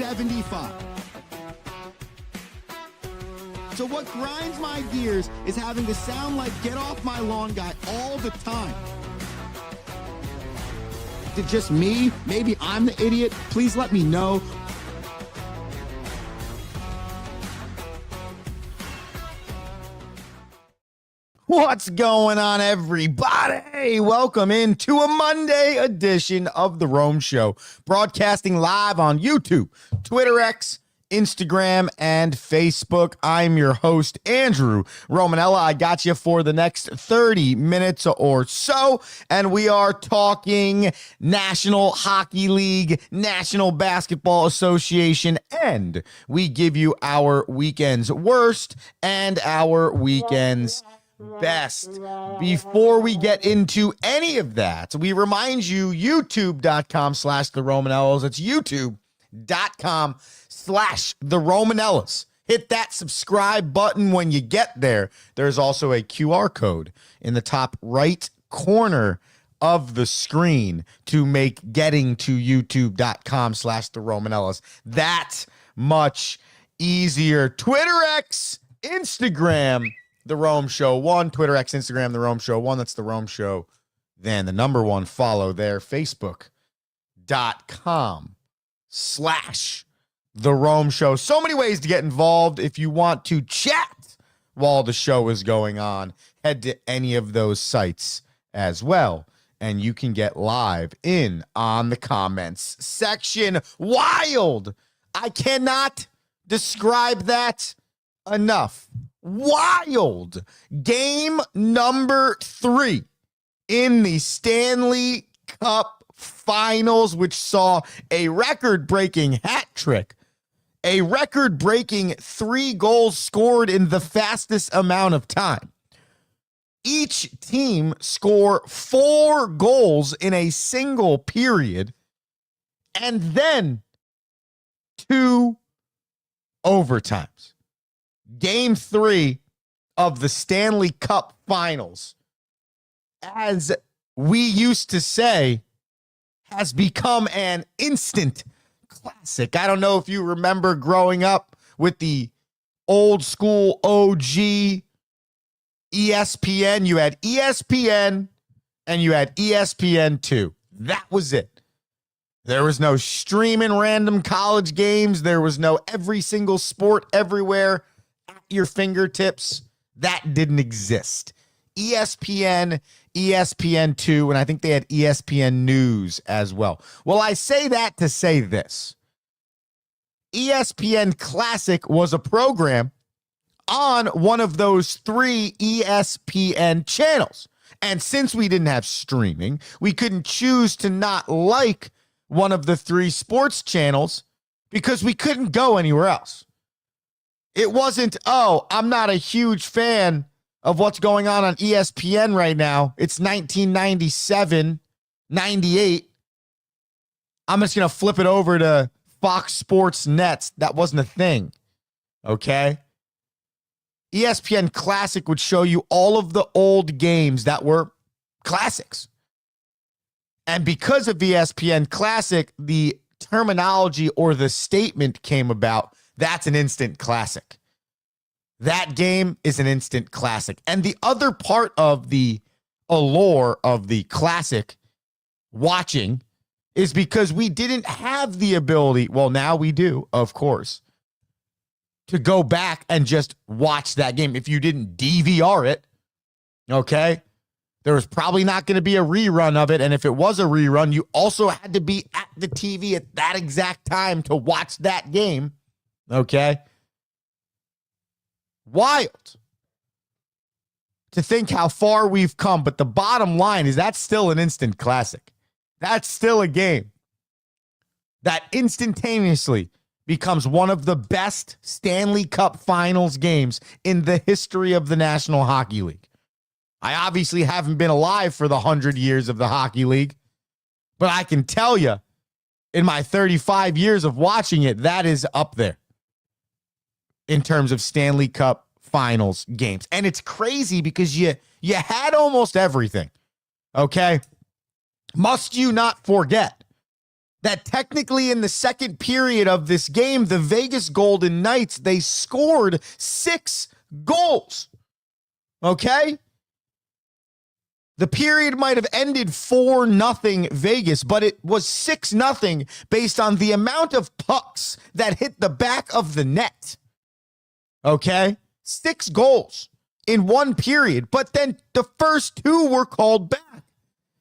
75. So what grinds my gears is having to sound like Get Off My Lawn guy all the time. Is it just me? Maybe I'm the idiot? Please let me know. What's going on, everybody? Welcome into a Monday edition of The Rome Show, broadcasting live on YouTube, Twitter X, Instagram, and Facebook. I'm your host, Andrew Romanella. I got you for the next 30 minutes or so, and we are talking National Hockey League, National Basketball Association, and we give you our weekend's worst and our weekend's best. Before we get into any of that, we remind you, youtube.com/the Romanellas. It's youtube.com/the Romanellas. Hit that subscribe button when you get there. There's also a QR code in the top right corner of the screen to make getting to youtube.com/the Romanellas that much easier. Twitter X, Instagram, The Rome Show 1, Twitter X, Instagram, The Rome Show 1. That's The Rome Show. Then the number 1, follow there, facebook.com/The Rome Show. So many ways to get involved. If you want to chat while the show is going on, head to any of those sites as well, and you can get live in on the comments section. Wild! I cannot describe that enough. Wild. Game number 3 in the Stanley Cup Finals, which saw a record-breaking hat trick, a record-breaking 3 goals scored in the fastest amount of time. Each team score 4 goals in a single period, and then 2 overtimes. Game 3 of the Stanley Cup Finals, as we used to say, has become an instant classic. I don't know if you remember growing up with the old school OG ESPN. You had ESPN and you had ESPN2. That was it. There was no streaming random college games. There was no every single sport everywhere at your fingertips. That didn't exist. ESPN, ESPN2, and I think they had ESPN News as well. Well, I say that to say this. ESPN Classic was a program on one of those 3 ESPN channels. And since we didn't have streaming, we couldn't choose to not like one of the 3 sports channels because we couldn't go anywhere else. It wasn't, oh, I'm not a huge fan of what's going on ESPN right now. It's 1997, 98. I'm just going to flip it over to Fox Sports Net. That wasn't a thing, okay? ESPN Classic would show you all of the old games that were classics. And because of ESPN Classic, the terminology or the statement came about, that's an instant classic. That game is an instant classic. And the other part of the allure of the classic watching is because we didn't have the ability, well, now we do, of course, to go back and just watch that game. If you didn't DVR it, okay, there was probably not going to be a rerun of it. And if it was a rerun, you also had to be at the TV at that exact time to watch that game. Okay. Wild to think how far we've come. But the bottom line is that's still an instant classic. That's still a game that instantaneously becomes one of the best Stanley Cup Finals games in the history of the National Hockey League. I obviously haven't been alive for the 100 years of the Hockey League, but I can tell you in my 35 years of watching it, that is up there in terms of Stanley Cup Finals games. And it's crazy because you had almost everything, okay? Must you not forget that technically in the second period of this game, the Vegas Golden Knights, they scored 6 goals. Okay? The period might have ended 4-0 Vegas, but it was 6-0 based on the amount of pucks that hit the back of the net. Okay? 6 goals in one period, but then the first 2 were called back.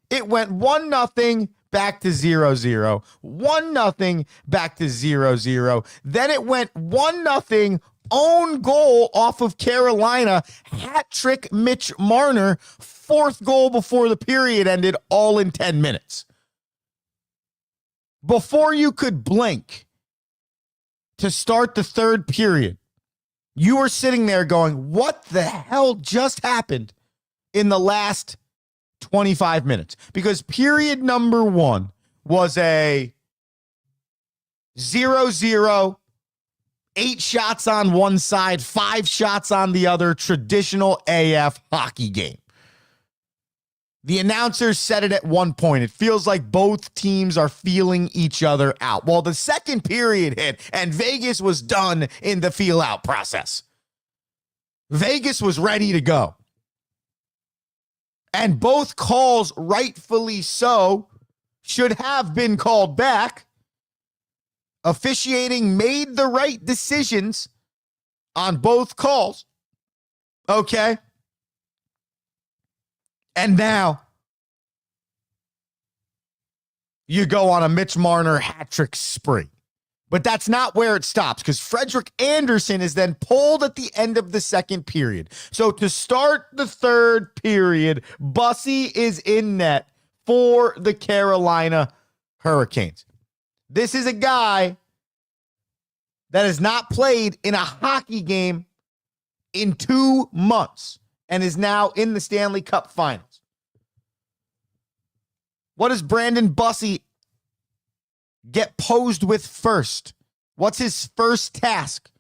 It went 1-0 back to 0-0, 1-0 back to 0-0. Then it went 1-0 own goal off of Carolina, hat trick Mitch Marner, 4th goal before the period ended, all in 10 minutes. Before you could blink to start the third period, you were sitting there going, what the hell just happened in the last 25 minutes? Because period number 1 was a 0-0, 8 shots on one side, 5 shots on the other, traditional AF hockey game. The announcers said it at one point. It feels like both teams are feeling each other out. Well, the second period hit, and Vegas was done in the feel-out process. Vegas was ready to go. And both calls, rightfully so, should have been called back. Officiating made the right decisions on both calls. Okay. And now you go on a Mitch Marner hat trick spree. But that's not where it stops, because Frederik Andersen is then pulled at the end of the second period. So to start the third period, Bussy is in net for the Carolina Hurricanes. This is a guy that has not played in a hockey game in 2 months and is now in the Stanley Cup Finals. What does Brandon Bussy get posed with first? What's his first task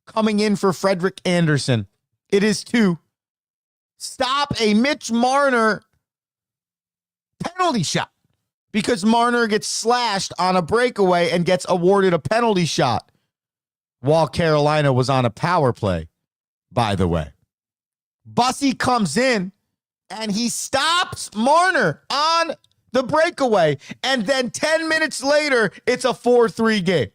coming in for Frederik Andersen? It is to stop a Mitch Marner penalty shot, because Marner gets slashed on a breakaway and gets awarded a penalty shot while Carolina was on a power play, by the way. Bussy comes in and he stops Marner on the breakaway, and then 10 minutes later, it's a 4-3 game.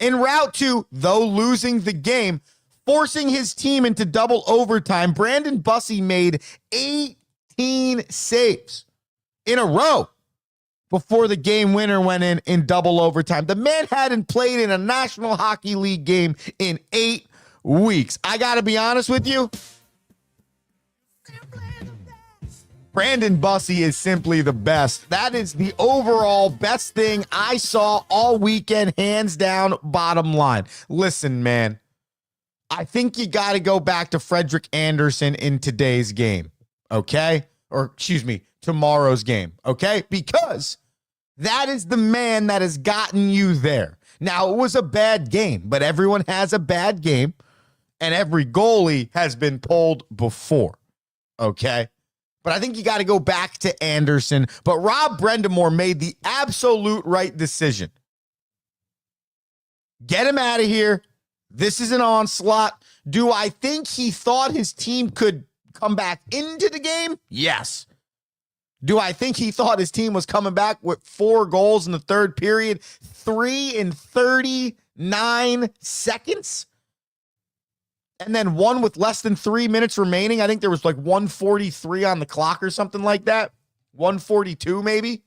En route to, though losing the game, forcing his team into double overtime, Brandon Bussy made 18 saves in a row before the game winner went in double overtime. The man hadn't played in a National Hockey League game in 8 weeks. I got to be honest with you. Brandon Bussy is simply the best. That is the overall best thing I saw all weekend, hands down, bottom line. Listen, man, I think you got to go back to Frederik Andersen in today's game, okay? Or, excuse me, tomorrow's game, okay? Because that is the man that has gotten you there. Now, it was a bad game, but everyone has a bad game, and every goalie has been pulled before, okay? But I think you got to go back to Andersen. But Rob Brendamore made the absolute right decision. Get him out of here. This is an onslaught. Do I think he thought his team could come back into the game? Yes. Do I think he thought his team was coming back with 4 goals in the third period? 3 in 39 seconds? And then 1 with less than 3 minutes remaining. I think there was like 1:43 on the clock or something like that. 1:42 maybe.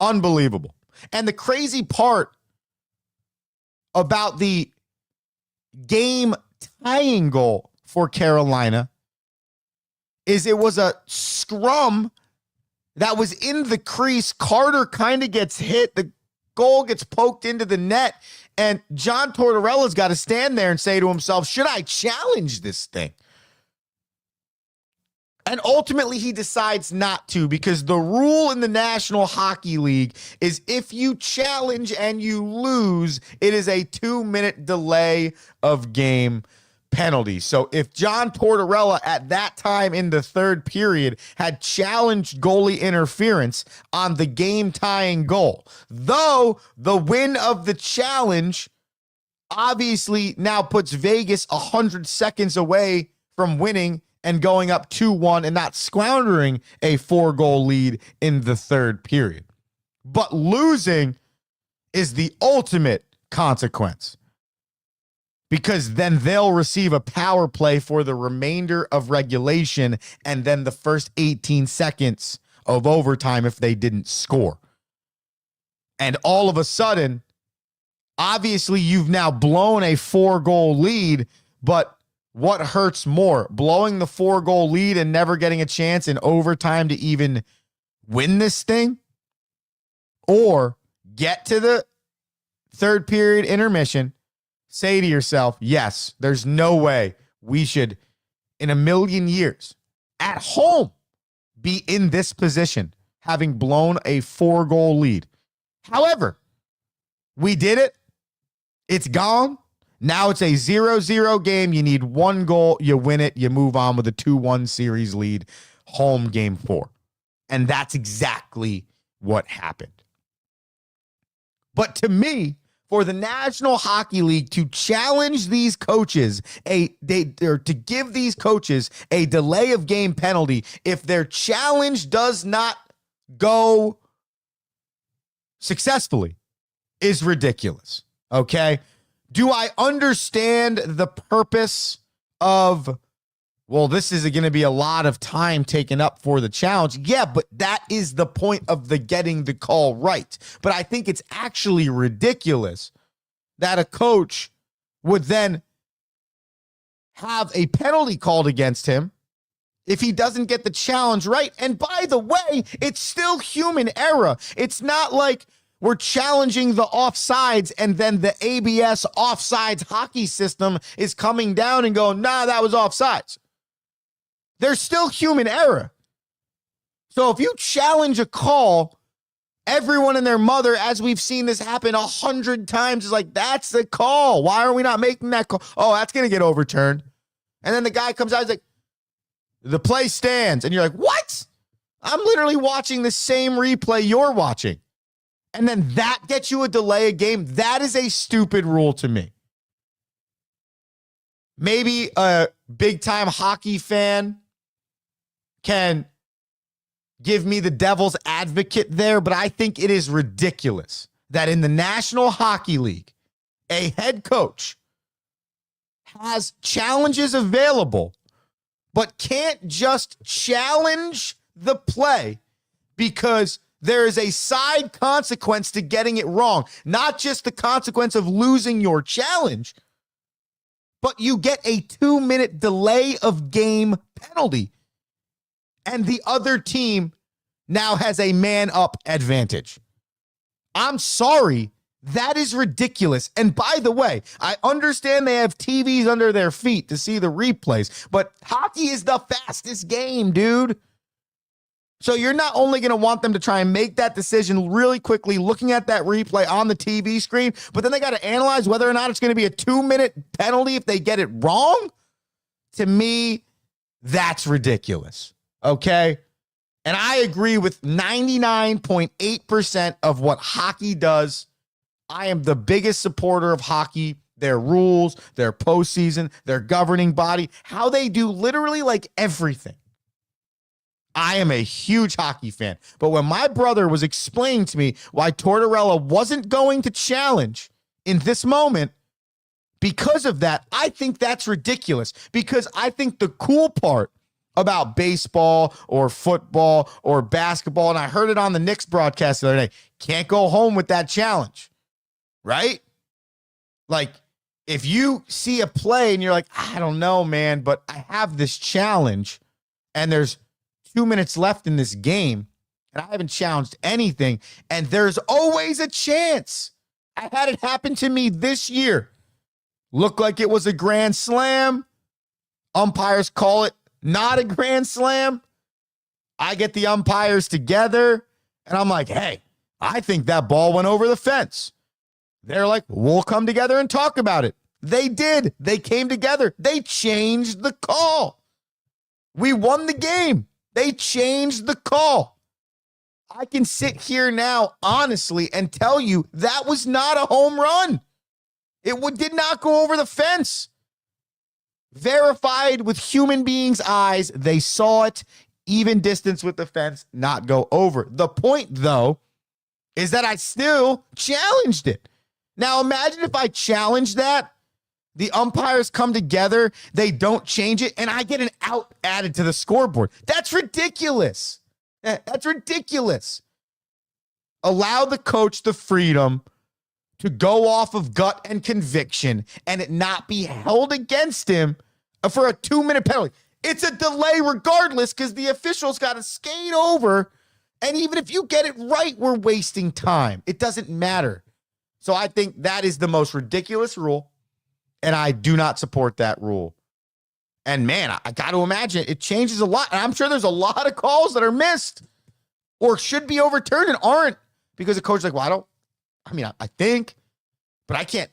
Unbelievable. And the crazy part about the game tying goal for Carolina is it was a scrum that was in the crease. Carter kind of gets hit. The goal gets poked into the net. And John Tortorella's got to stand there and say to himself, should I challenge this thing? And ultimately, he decides not to, because the rule in the National Hockey League is if you challenge and you lose, it is a 2-minute delay of game, penalty. So if John Tortorella at that time in the third period had challenged goalie interference on the game-tying goal, though the win of the challenge obviously now puts Vegas 100 seconds away from winning and going up 2-1 and not squandering a 4-goal lead in the third period. But losing is the ultimate consequence, because then they'll receive a power play for the remainder of regulation and then the first 18 seconds of overtime if they didn't score. And all of a sudden, obviously, you've now blown a 4-goal lead, but what hurts more, blowing the 4-goal lead and never getting a chance in overtime to even win this thing, or get to the third period intermission, say to yourself, yes, there's no way we should, in a million years, at home, be in this position, having blown a 4-goal lead. However, we did it. It's gone. Now it's a 0-0 game. You need 1 goal. You win it. You move on with a 2-1 series lead, home game 4. And that's exactly what happened. But to me, for the National Hockey League to challenge these coaches, to give these coaches a delay of game penalty if their challenge does not go successfully is ridiculous. Okay? Do I understand the purpose of, well, this is going to be a lot of time taken up for the challenge? Yeah, but that is the point of the getting the call right. But I think it's actually ridiculous that a coach would then have a penalty called against him if he doesn't get the challenge right. And by the way, it's still human error. It's not like we're challenging the offsides and then the ABS offsides hockey system is coming down and going, nah, that was offsides. There's still human error. So if you challenge a call, everyone and their mother, as we've seen this happen 100 times, is like, that's the call. Why are we not making that call? Oh, that's going to get overturned. And then the guy comes out, he's like, the play stands. And you're like, what? I'm literally watching the same replay you're watching. And then that gets you a delay of game. That is a stupid rule to me. Maybe a big-time hockey fan can give me the devil's advocate there, but I think it is ridiculous that in the National Hockey League, a head coach has challenges available, but can't just challenge the play because there is a side consequence to getting it wrong. Not just the consequence of losing your challenge, but you get a 2-minute delay of game penalty. And the other team now has a man-up advantage. I'm sorry. That is ridiculous. And by the way, I understand they have TVs under their feet to see the replays, but hockey is the fastest game, dude. So you're not only going to want them to try and make that decision really quickly, looking at that replay on the TV screen, but then they got to analyze whether or not it's going to be a 2-minute penalty if they get it wrong? To me, that's ridiculous. Okay? And I agree with 99.8% of what hockey does. I am the biggest supporter of hockey, their rules, their postseason, their governing body, how they do literally like everything. I am a huge hockey fan. But when my brother was explaining to me why Tortorella wasn't going to challenge in this moment, because of that, I think that's ridiculous. Because I think the cool part about baseball or football or basketball, and I heard it on the Knicks broadcast the other day, can't go home with that challenge, right? Like, if you see a play and you're like, I don't know, man, but I have this challenge and there's 2 minutes left in this game, and I haven't challenged anything, and there's always a chance. I had it happen to me this year. Looked like it was a grand slam. Umpires call it not a grand slam. I get the umpires together, and I'm like, hey, I think that ball went over the fence. They're like, we'll come together and talk about it. They did. They came together. They changed the call. We won the game. They changed the call. I can sit here now honestly and tell you that was not a home run. It did not go over the fence. Verified with human beings' eyes, they saw it, even distance with the fence, not go over. The point, though, is that I still challenged it. Now, imagine if I challenged that, the umpires come together, they don't change it, and I get an out added to the scoreboard. That's ridiculous. That's ridiculous. Allow the coach the freedom to go off of gut and conviction and it not be held against him for a 2-minute penalty. It's a delay regardless because the officials got to skate over. And even if you get it right, we're wasting time. It doesn't matter. So I think that is the most ridiculous rule. And I do not support that rule. And man, I got to imagine it changes a lot. And I'm sure there's a lot of calls that are missed or should be overturned and aren't because the coach is like, well, I think, but I can't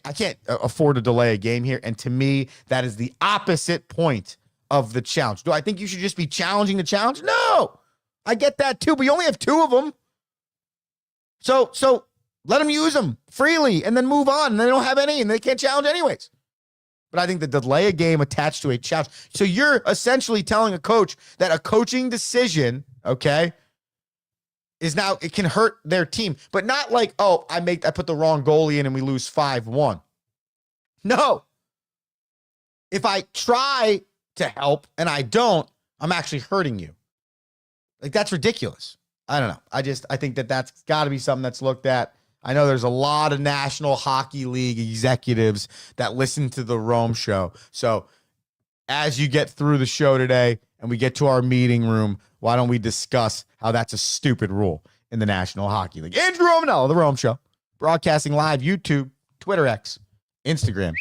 afford to delay a game here. And to me, that is the opposite point of the challenge. Do I think you should just be challenging the challenge? No, I get that too, but you only have 2 of them. So let them use them freely and then move on. And they don't have any and they can't challenge anyways. But I think the delay a game attached to a challenge. So you're essentially telling a coach that a coaching decision, okay, is now, it can hurt their team, but not like, oh, I put the wrong goalie in and we lose 5-1. No. If I try to help and I don't, I'm actually hurting you. Like, that's ridiculous. I don't know. I think that's got to be something that's looked at. I know there's a lot of National Hockey League executives that listen to the Rome Show. So as you get through the show today and we get to our meeting room, why don't we discuss how that's a stupid rule in the National Hockey League? Andrew Romanella, The Rome Show, broadcasting live, YouTube, Twitter X, Instagram,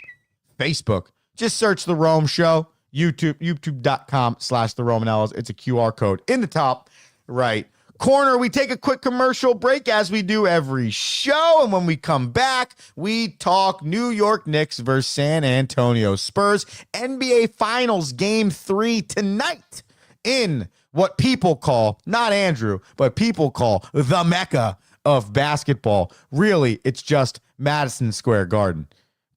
Facebook. Just search The Rome Show, youtube.com/The Romanellas. It's a QR code in the top right corner. We take a quick commercial break as we do every show. And when we come back, we talk New York Knicks versus San Antonio Spurs. NBA Finals Game 3 tonight in what people call, not Andrew, but people call the Mecca of basketball. Really, it's just Madison Square Garden.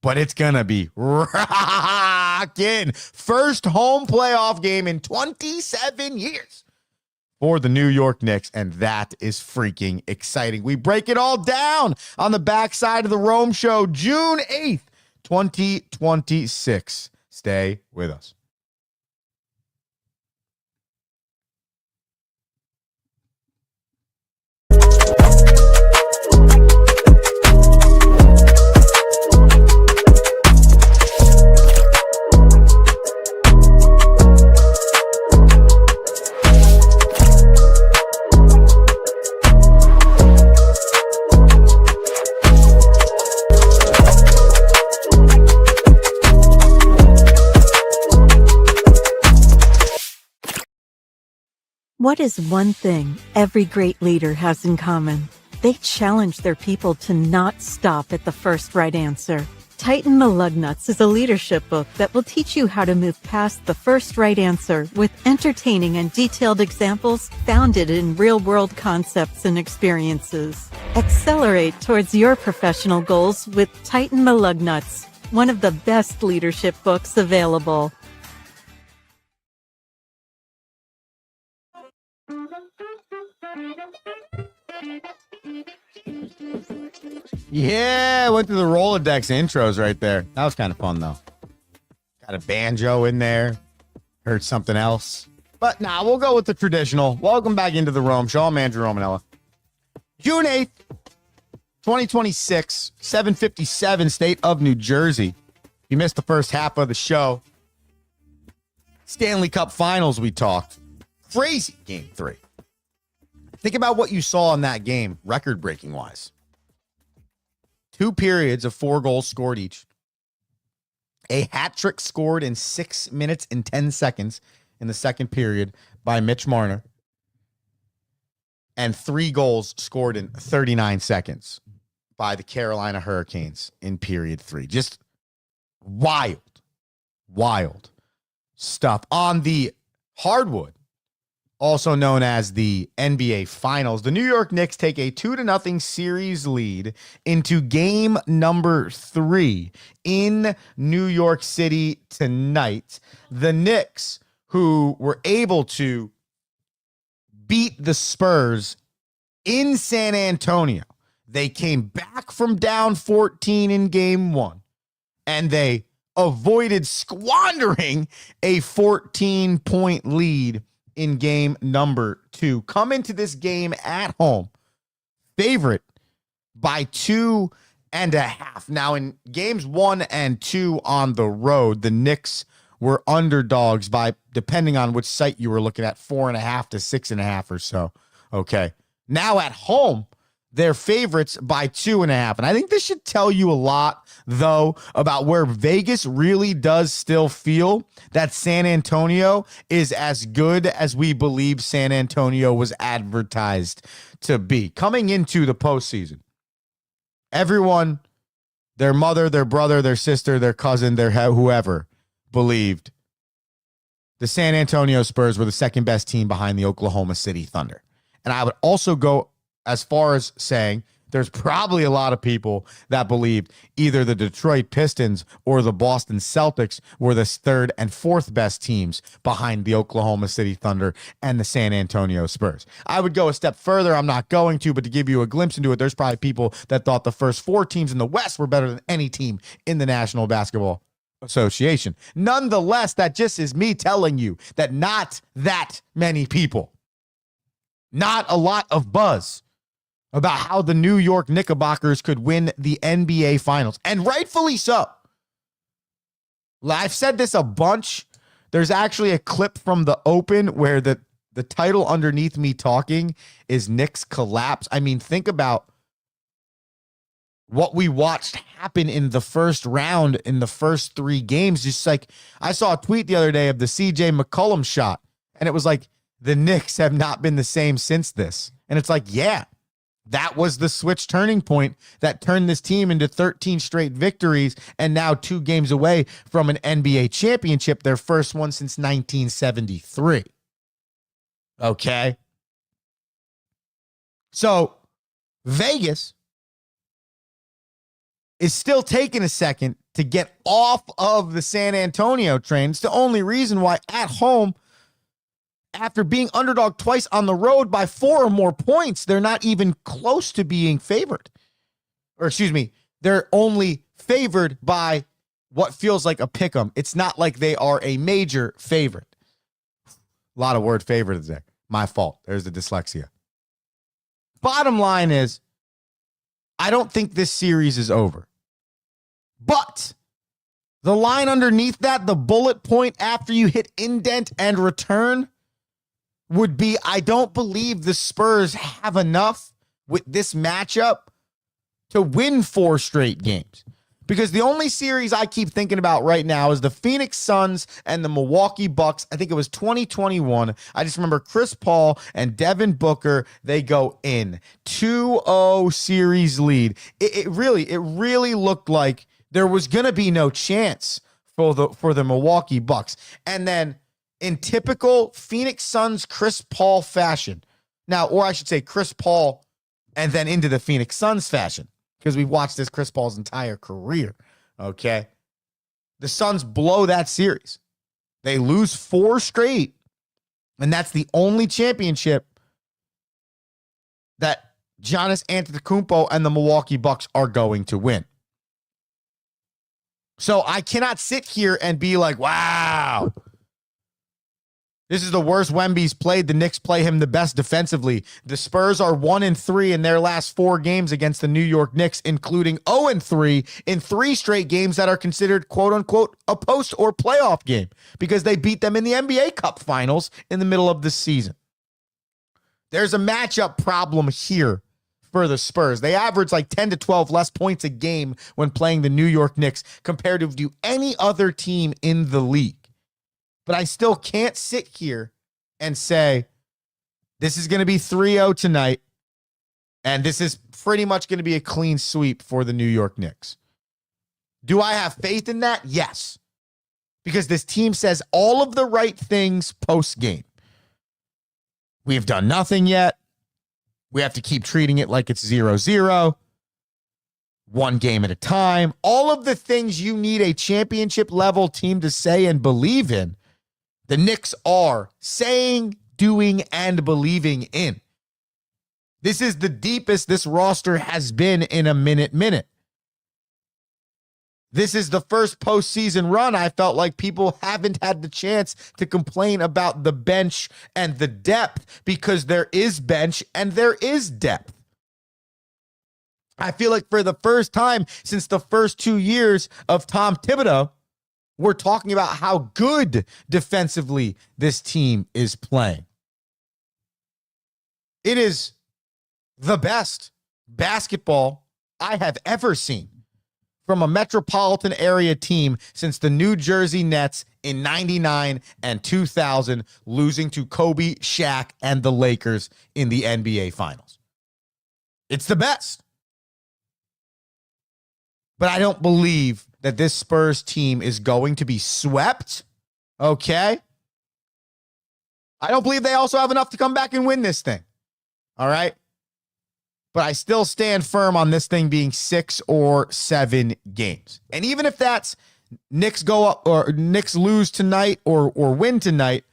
But it's going to be rocking. First home playoff game in 27 years for the New York Knicks, and that is freaking exciting. We break it all down on the backside of the Rome Show, June 8th, 2026. Stay with us. What is one thing every great leader has in common? They challenge their people to not stop at the first right answer. Tighten the Lug Nuts is a leadership book that will teach you how to move past the first right answer with entertaining and detailed examples founded in real-world concepts and experiences. Accelerate towards your professional goals with Tighten the Lug Nuts, one of the best leadership books available. Yeah, went through the Rolodex intros right there. That was kind of fun, though. Got a banjo in there. Heard something else. But nah, we'll go with the traditional. Welcome back into the Rome Show. I'm Andrew Romanella. June 8th, 2026, 7:57, state of New Jersey. You missed the first half of the show. Stanley Cup Finals, we talked. Crazy Game 3. Think about what you saw in that game, record-breaking wise. 2 periods of 4 goals scored each. A hat trick scored in 6 minutes and 10 seconds in the second period by Mitch Marner. And 3 goals scored in 39 seconds by the Carolina Hurricanes in period 3. Just Wild stuff. On the hardwood, also known as the NBA Finals, the New York Knicks take a 2-0 series lead into game number 3 in New York City tonight. The Knicks, who were able to beat the Spurs in San Antonio, they came back from down 14 in game 1, and they avoided squandering a 14-point lead in game number 2. Come into this game at home, favorite by 2.5. Now, in games 1 and 2 on the road, the Knicks were underdogs by, depending on which site you were looking at, 4.5 to 6.5 or so. Okay. Now at home, they're favorites by 2.5. And I think this should tell you a lot, though, about where Vegas really does still feel that San Antonio is as good as we believe San Antonio was advertised to be. Coming into the postseason, everyone, their mother, their brother, their sister, their cousin, their whoever, believed the San Antonio Spurs were the second best team behind the Oklahoma City Thunder. And I would also go as far as saying there's probably a lot of people that believed either the Detroit Pistons or the Boston Celtics were the third and fourth best teams behind the Oklahoma City Thunder and the San Antonio Spurs. I would go a step further. I'm not going to, but to give you a glimpse into it, there's probably people that thought the first 4 teams in the West were better than any team in the National Basketball Association. Nonetheless, that just is me telling you that not that many people, not a lot of buzz about how the New York Knickerbockers could win the NBA Finals, and rightfully so. I've said this a bunch. There's actually a clip from the Open where the title underneath me talking is Knicks collapse. I mean, think about what we watched happen in the first round in the first 3 games. Just like I saw a tweet the other day of the CJ McCollum shot, and it was like, the Knicks have not been the same since this. And it's like, yeah, that was the switch turning point that turned this team into 13 straight victories and now 2 games away from an NBA championship, their first one since 1973. Okay. So Vegas is still taking a second to get off of the San Antonio train. It's the only reason why at home, after being underdog twice on the road by 4 or more points, they're not even close to being favored. Or excuse me, they're only favored by what feels like a pick'em. It's not like they are a major favorite. A lot of word favorite there. My fault. There's the dyslexia. Bottom line is, I don't think this series is over. But the line underneath that, the bullet point after you hit indent and return, would be, I don't believe the Spurs have enough with this matchup to win 4 straight games. Because the only series I keep thinking about right now is the Phoenix Suns and the Milwaukee Bucks. I think it was 2021. I just remember Chris Paul and Devin Booker, they go in 2-0 series lead. It really looked like there was going to be no chance for the Milwaukee Bucks. And then in typical Phoenix Suns Chris Paul fashion. Now, or I should say Chris Paul and then into the Phoenix Suns fashion, because we've watched this Chris Paul's entire career, okay? The Suns blow that series. They lose 4 straight, and that's the only championship that Giannis Antetokounmpo and the Milwaukee Bucks are going to win. So I cannot sit here and be like, wow, this is the worst Wemby's played. The Knicks play him the best defensively. The Spurs are 1-3 in their last 4 games against the New York Knicks, including 0-3 in 3 straight games that are considered, quote unquote, a post or playoff game because they beat them in the NBA Cup Finals in the middle of the season. There's a matchup problem here for the Spurs. They average like 10 to 12 less points a game when playing the New York Knicks compared to any other team in the league. But I still can't sit here and say, this is going to be 3-0 tonight, and this is pretty much going to be a clean sweep for the New York Knicks. Do I have faith in that? Yes. Because this team says all of the right things post-game. We've done nothing yet. We have to keep treating it like it's 0-0. One game at a time. All of the things you need a championship level team to say and believe in, the Knicks are saying, doing, and believing in. This is the deepest this roster has been in a minute. This is the first postseason run I felt like people haven't had the chance to complain about the bench and the depth, because there is bench and there is depth. I feel like for the first time since the first 2 years of Tom Thibodeau, we're talking about how good defensively this team is playing. It is the best basketball I have ever seen from a metropolitan area team since the New Jersey Nets in 99 and 2000, losing to Kobe, Shaq, and the Lakers in the NBA Finals. It's the best. But I don't believe that this Spurs team is going to be swept, okay? I don't believe they also have enough to come back and win this thing, all right? But I still stand firm on this thing being 6 or 7 games. And even if that's Knicks go up or Knicks lose tonight or win tonight,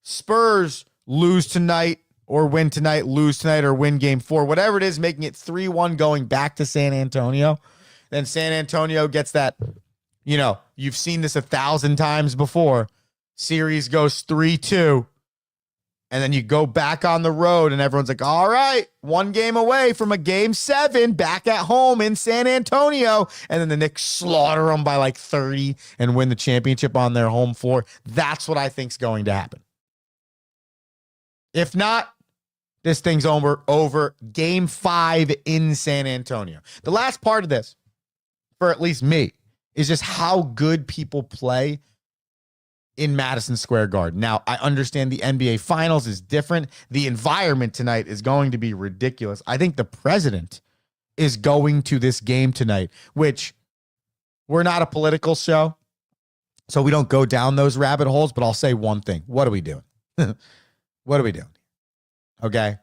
Spurs lose tonight or win tonight, lose tonight or win game 4, whatever it is, making it 3-1 going back to San Antonio, then San Antonio gets that, you've seen this 1,000 times before. Series goes 3-2. And then you go back on the road and everyone's like, all right, 1 game away from a game 7 back at home in San Antonio. And then the Knicks slaughter them by like 30 and win the championship on their home floor. That's what I think's going to happen. If not, this thing's over game 5 in San Antonio. The last part of this, for at least me, is just how good people play in Madison Square Garden. Now, I understand the NBA Finals is different. The environment tonight is going to be ridiculous. I think the president is going to this game tonight, which we're not a political show, so we don't go down those rabbit holes, but I'll say one thing. What are we doing? What are we doing? Okay?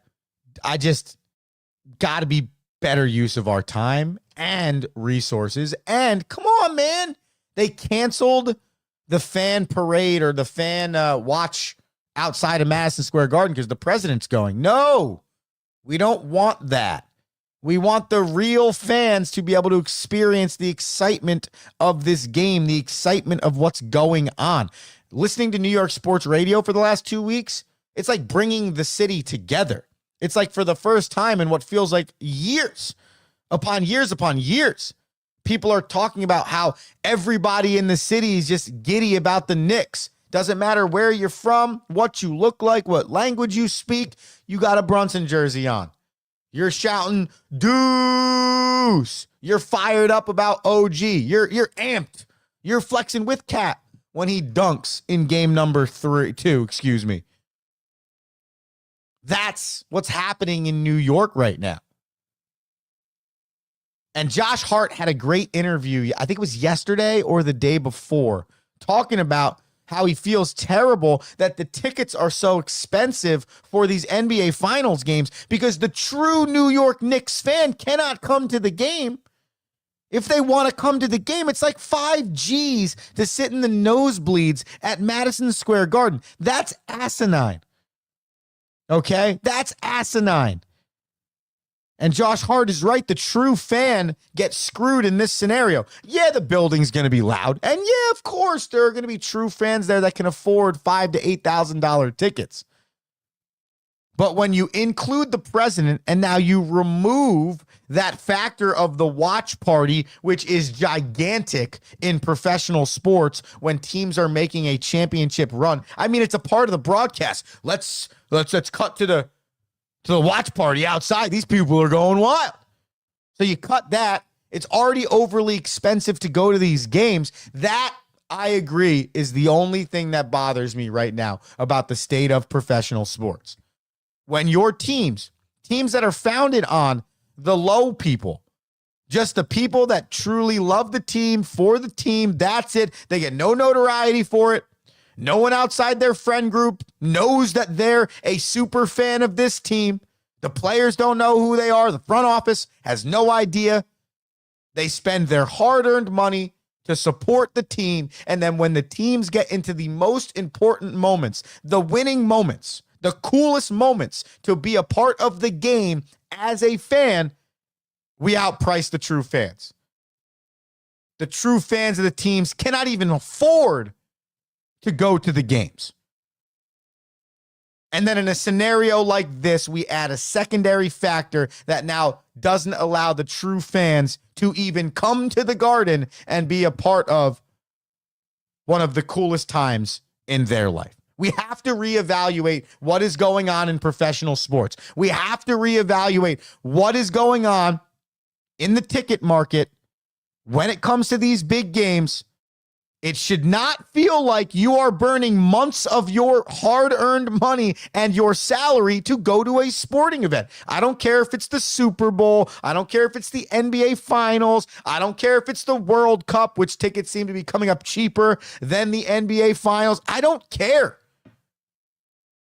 I just got to be better use of our time and resources. And come on, man. They canceled the fan parade or the fan watch outside of Madison Square Garden because the president's going. No, we don't want that. We want the real fans to be able to experience the excitement of this game, the excitement of what's going on. Listening to New York sports radio for the last 2 weeks, it's like bringing the city together. It's like for the first time in what feels like years upon years, people are talking about how everybody in the city is just giddy about the Knicks. Doesn't matter where you're from, what you look like, what language you speak, you got a Brunson jersey on. You're shouting, Deuce. You're fired up about OG. You're amped. You're flexing with Cat when he dunks in game number 2. That's what's happening in New York right now. And Josh Hart had a great interview, I think it was yesterday or the day before, talking about how he feels terrible that the tickets are so expensive for these NBA Finals games because the true New York Knicks fan cannot come to the game. If they want to come to the game, it's like 5 G's to sit in the nosebleeds at Madison Square Garden. That's asinine. Okay? That's asinine. And Josh Hart is right. The true fan gets screwed in this scenario. Yeah, the building's going to be loud. And yeah, of course, there are going to be true fans there that can afford $5,000 to $8,000 tickets. But when you include the president and now you remove that factor of the watch party, which is gigantic in professional sports when teams are making a championship run. I mean, it's a part of the broadcast. Let's cut to the watch party outside. These people are going wild. So you cut that. It's already overly expensive to go to these games. That, I agree, is the only thing that bothers me right now about the state of professional sports. When your teams that are founded on the low people, Just the people that truly love the team, for the team, that's it. They get no notoriety for it. No one outside their friend group knows that they're a super fan of this team. The players don't know who they are. The front office has no idea. They spend their hard-earned money to support the team. And then when the teams get into the most important moments, the winning moments, the coolest moments to be a part of the game as a fan, we outprice the true fans. The true fans of the teams cannot even afford to go to the games. And then in a scenario like this, we add a secondary factor that now doesn't allow the true fans to even come to the Garden and be a part of one of the coolest times in their life. We have to reevaluate what is going on in professional sports. We have to reevaluate what is going on in the ticket market when it comes to these big games. It should not feel like you are burning months of your hard-earned money and your salary to go to a sporting event. I don't care if it's the Super Bowl. I don't care if it's the NBA Finals. I don't care if it's the World Cup, which tickets seem to be coming up cheaper than the NBA Finals. I don't care.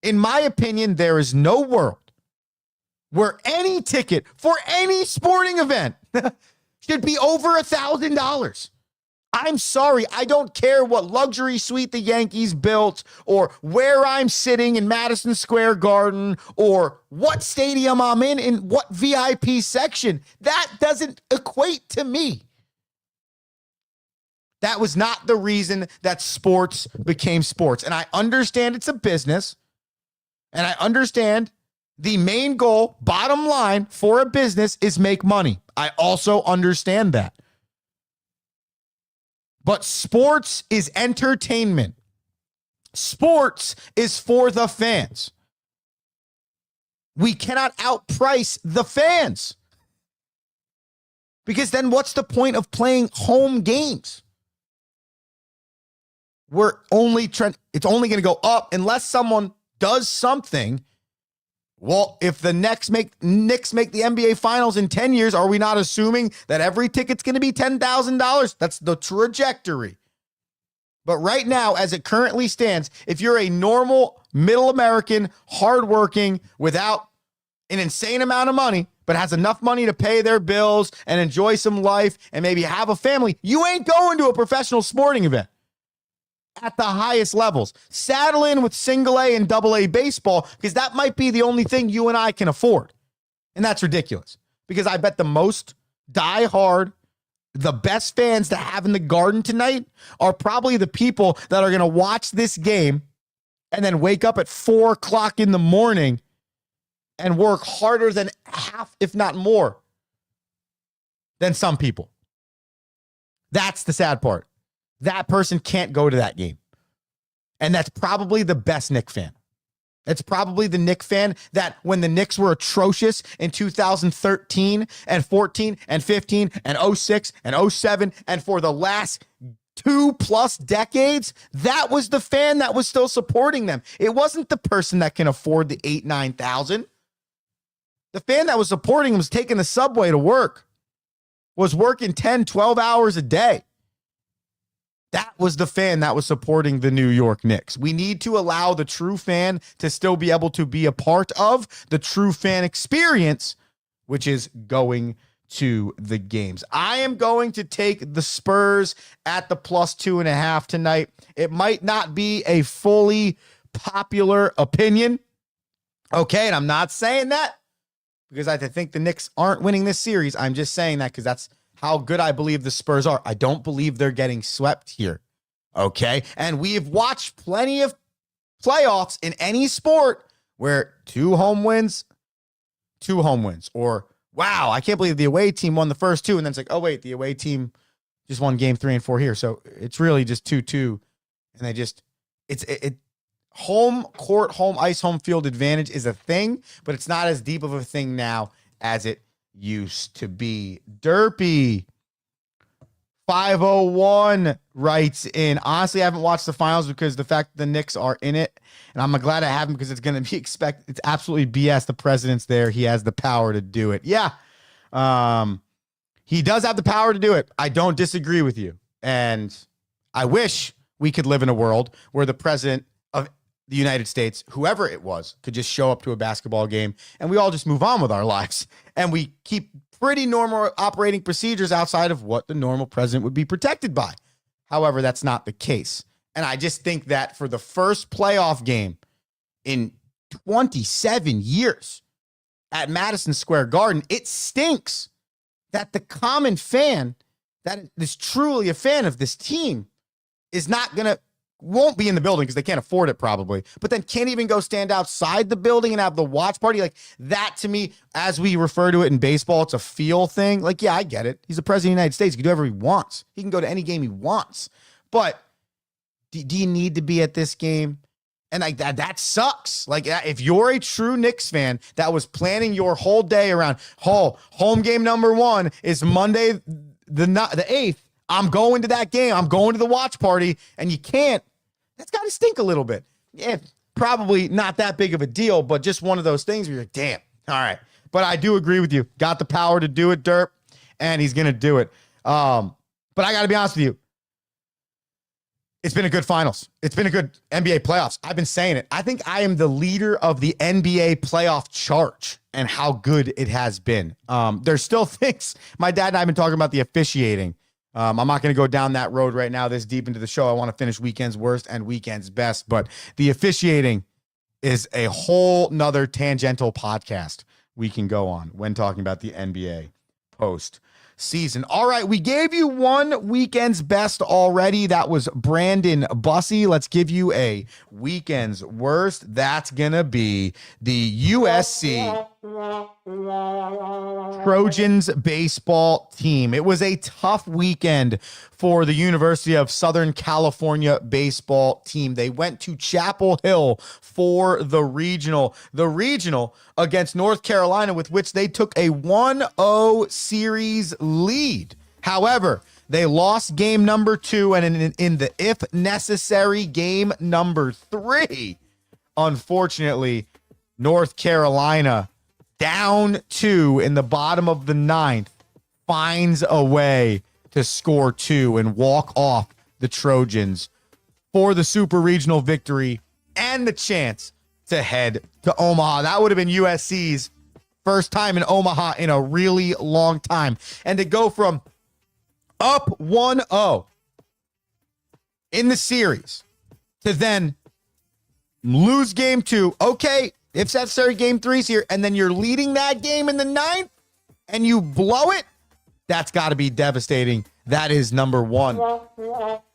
In my opinion, there is no world where any ticket for any sporting event should be over $1,000. I'm sorry. I don't care what luxury suite the Yankees built or where I'm sitting in Madison Square Garden or what stadium I'm in what VIP section. That doesn't equate to me. That was not the reason that sports became sports. And I understand it's a business. And I understand the main goal, bottom line for a business is make money. I also understand that. But sports is entertainment. Sports is for the fans. We cannot outprice the fans. Because then what's the point of playing home games? It's only going to go up unless someone does something. Well, if the Knicks make the NBA Finals in 10 years, are we not assuming that every ticket's going to be $10,000? That's the trajectory. But right now, as it currently stands, if you're a normal, middle American, hardworking, without an insane amount of money, but has enough money to pay their bills and enjoy some life and maybe have a family, you ain't going to a professional sporting event at the highest levels. Saddle in with single A and double A baseball because that might be the only thing you and I can afford. And that's ridiculous because I bet the most die-hard, the best fans to have in the Garden tonight are probably the people that are going to watch this game and then wake up at 4 o'clock in the morning and work harder than half, if not more, than some people. That's the sad part. That person can't go to that game. And that's probably the best Knicks fan. It's probably the Knicks fan that when the Knicks were atrocious in 2013 and 14 and 15 and 06 and 07 and for the last 2+ decades, that was the fan that was still supporting them. It wasn't the person that can afford the $8,000-$9,000. The fan that was supporting them was taking the subway to work, was working 10-12 hours a day. That was the fan that was supporting the New York Knicks. We need to allow the true fan to still be able to be a part of the true fan experience, which is going to the games. I am going to take the Spurs at the +2.5 tonight. It might not be a fully popular opinion. Okay, and I'm not saying that because I think the Knicks aren't winning this series. I'm just saying that because that's how good I believe the Spurs are. I don't believe they're getting swept here. Okay? And we've watched plenty of playoffs in any sport where 2 home wins, or wow, I can't believe the away team won the first 2. And then it's like, oh, wait, the away team just won game 3 and 4 here. So it's really just 2-2. And they just, it home court, home ice, home field advantage is a thing, but it's not as deep of a thing now as it used to be. Derpy 501 writes in, honestly, I haven't watched the finals because the fact that the Knicks are in it, and I'm glad I haven't because it's going to be it's absolutely BS. The president's there. He has the power to do it. Yeah. He does have the power to do it. I don't disagree with you. And I wish we could live in a world where the president of the United States, whoever it was, could just show up to a basketball game and we all just move on with our lives. And we keep pretty normal operating procedures outside of what the normal president would be protected by. However, that's not the case. And I just think that for the first playoff game in 27 years at Madison Square Garden, it stinks that the common fan that is truly a fan of this team is won't be in the building because they can't afford it probably, but then can't even go stand outside the building and have the watch party. Like that to me, as we refer to it in baseball, it's a feel thing. Like, yeah, I get it. He's the president of the United States. He can do whatever he wants. He can go to any game he wants. But do you need to be at this game? And like that sucks. Like if you're a true Knicks fan that was planning your whole day around, home game number 1 is Monday the 8th. I'm going to that game. I'm going to the watch party, and you can't. That's got to stink a little bit. Yeah, probably not that big of a deal, but just one of those things where you're like, damn. All right. But I do agree with you. Got the power to do it, Derp, and he's going to do it. But I got to be honest with you. It's been a good finals. It's been a good NBA playoffs. I've been saying it. I think I am the leader of the NBA playoff charge and how good it has been. There's still things. My dad and I have been talking about the officiating. I'm not going to go down that road right now this deep into the show. I want to finish weekend's worst and weekend's best, but the officiating is a whole nother tangential podcast we can go on when talking about the NBA post season. All right, we gave you one weekend's best already. That was Brandon Bussey. Let's give you a weekend's worst. That's gonna be the USC Trojans baseball team. It was a tough weekend for the University of Southern California baseball team. They went to Chapel Hill for the regional against North Carolina, with which they took a 1-0 series lead. However, they lost game number 2, and in the if necessary game number 3, unfortunately, North Carolina, down 2 in the bottom of the 9th, finds a way to score 2 and walk off the Trojans for the super regional victory and the chance to head to Omaha. That would have been USC's first time in Omaha in a really long time. And to go from up 1-0 in the series to then lose game 2. Okay, if necessary, game 3's here, and then you're leading that game in the 9th and you blow it, that's got to be devastating. That is number 1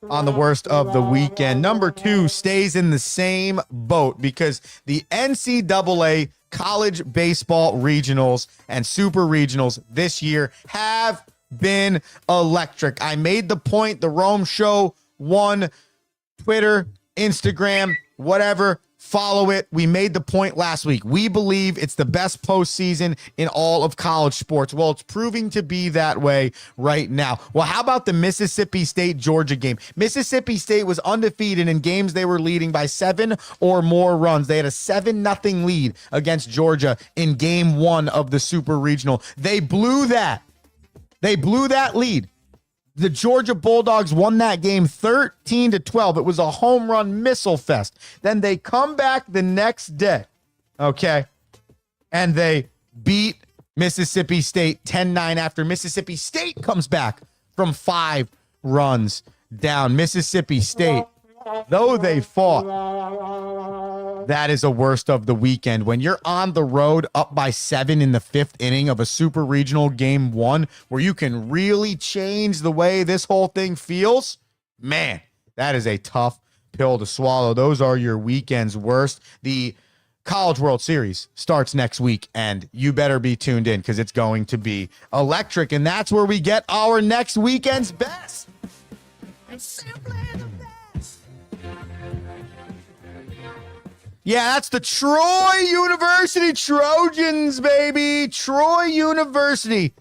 on the worst of the weekend. Number 2 stays in the same boat because the NCAA college baseball regionals and super regionals this year have been electric. I made the point, the Rome Show won. Twitter, Instagram, whatever, follow it. We made the point last week. We believe it's the best postseason in all of college sports. Well, it's proving to be that way right now. Well, how about the Mississippi State-Georgia game? Mississippi State was undefeated in games they were leading by 7 or more runs. They had a 7-0 lead against Georgia in game 1 of the Super Regional. They blew that. They blew that lead. The Georgia Bulldogs won that game 13-12. It was a home run missile fest. Then they come back the next day, okay, and they beat Mississippi State 10-9 after Mississippi State comes back from 5 runs down. Mississippi State, though they fought, that is a worst of the weekend. When you're on the road up by 7 in the 5th inning of a super regional game 1, where you can really change the way this whole thing feels, man, that is a tough pill to swallow. Those are your weekend's worst. The College World Series starts next week, and you better be tuned in because it's going to be electric. And that's where we get our next weekend's best. And simply the best. Yeah, that's the Troy University Trojans, baby. Troy University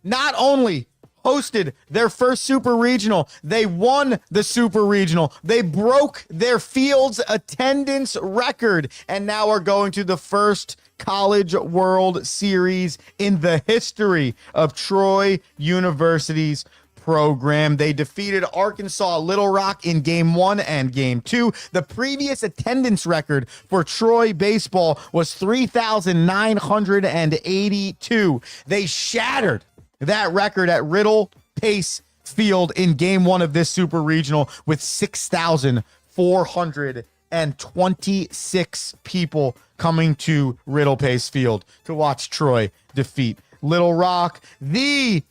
not only hosted their first super regional. They won the super regional. They broke their field's attendance record and now are going to the first College World Series in the history of Troy University's program. They defeated Arkansas Little Rock in game 1 and game 2. The previous attendance record for Troy baseball was 3,982. They shattered that record at Riddle Pace Field in game 1 of this super regional with 6,426 people coming to Riddle Pace Field to watch Troy defeat Little Rock. The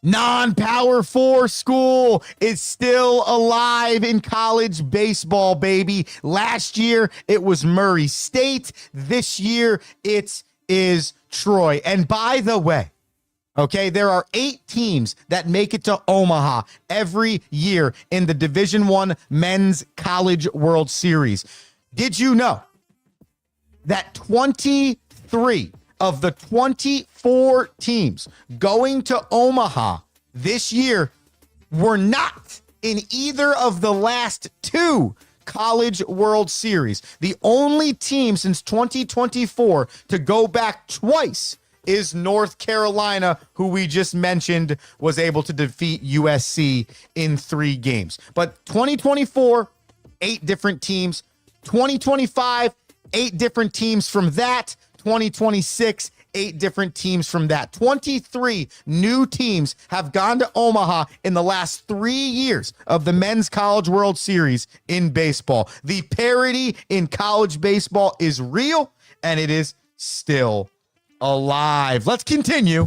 non-Power 4 school is still alive in college baseball, baby. Last year, it was Murray State. This year, it is Troy. And by the way, okay, there are 8 teams that make it to Omaha every year in the Division I Men's College World Series. Did you know that 23 of the 24 teams going to Omaha this year were not in either of the last 2 College World Series? The only team since 2024 to go back twice is North Carolina, who we just mentioned was able to defeat USC in 3 games. But 2024, 8 different teams. 2025, 8 different teams from that. 2026, 8 different teams from that. 23 new teams have gone to Omaha in the last 3 years of the Men's College World Series in baseball. The parity in college baseball is real, and it is still alive. Let's continue.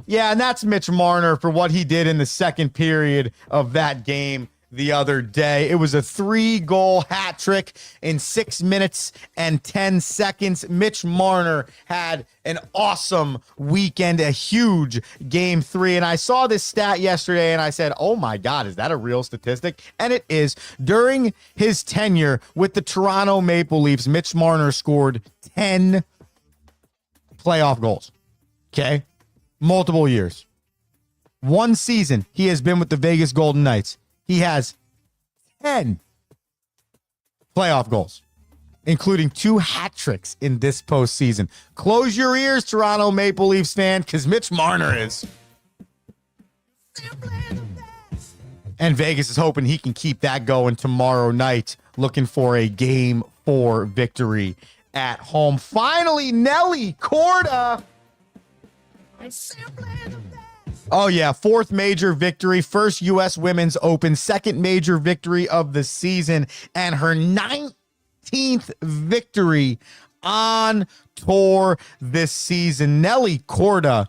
Yeah, and that's Mitch Marner for what he did in the second period of that game the other day. It was a 3-goal hat trick in 6 minutes and 10 seconds. Mitch Marner had an awesome weekend, a huge game 3. And I saw this stat yesterday and I said, oh my God, is that a real statistic? And it is. During his tenure with the Toronto Maple Leafs, Mitch Marner scored 10 playoff goals. Okay? Multiple years. 1 season he has been with the Vegas Golden Knights. He has 10 playoff goals, including 2 hat tricks in this postseason. Close your ears, Toronto Maple Leafs fan, because Mitch Marner is. And Vegas is hoping he can keep that going tomorrow night, looking for a Game 4 victory at home. Finally, Nelly Corda. Oh, yeah. 4th major victory. First U.S. Women's Open. 2nd major victory of the season. And her 19th victory on tour this season. Nelly Corda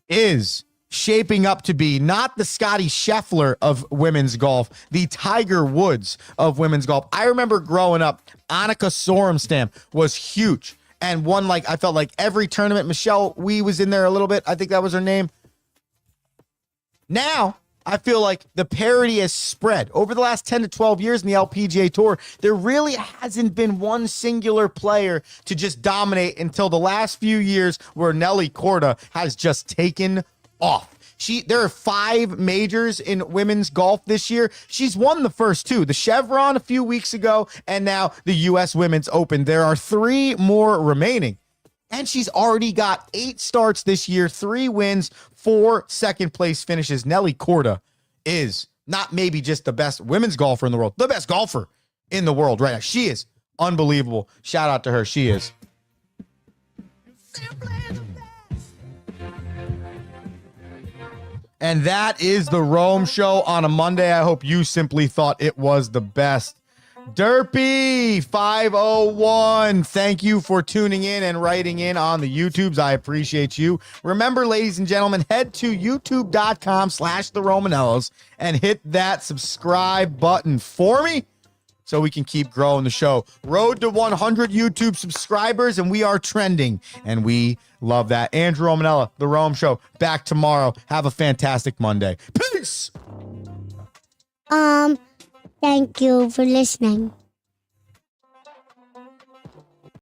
is shaping up to be not the Scotty Scheffler of women's golf, the Tiger Woods of women's golf. I remember growing up, Annika Sorenstam was huge and won, like, I felt like every tournament. Michelle Wee was in there a little bit. I think that was her name. Now, I feel like the parity has spread. Over the last 10 to 12 years in the LPGA Tour, there really hasn't been one singular player to just dominate until the last few years where Nelly Corda has just taken off. There are 5 majors in women's golf this year. She's won the first 2, the Chevron a few weeks ago, and now the U.S. Women's Open. There are 3 more remaining. And she's already got 8 starts this year, 3 wins, 4 second-place finishes. Nelly Corda is not maybe just the best women's golfer in the world, the best golfer in the world right now. She is unbelievable. Shout out to her. She is. And that is the Rome Show on a Monday. I hope you simply thought it was the best. Derpy 501, thank you for tuning in and writing in on the YouTubes. I appreciate you. Remember, ladies and gentlemen, head to youtube.com/the Romanellas and hit that subscribe button for me so we can keep growing the show. Road to 100 YouTube subscribers, and we are trending, and we love that. Andrew Romanella, The Rome Show, back tomorrow. Have a fantastic Monday. Peace! Thank you for listening.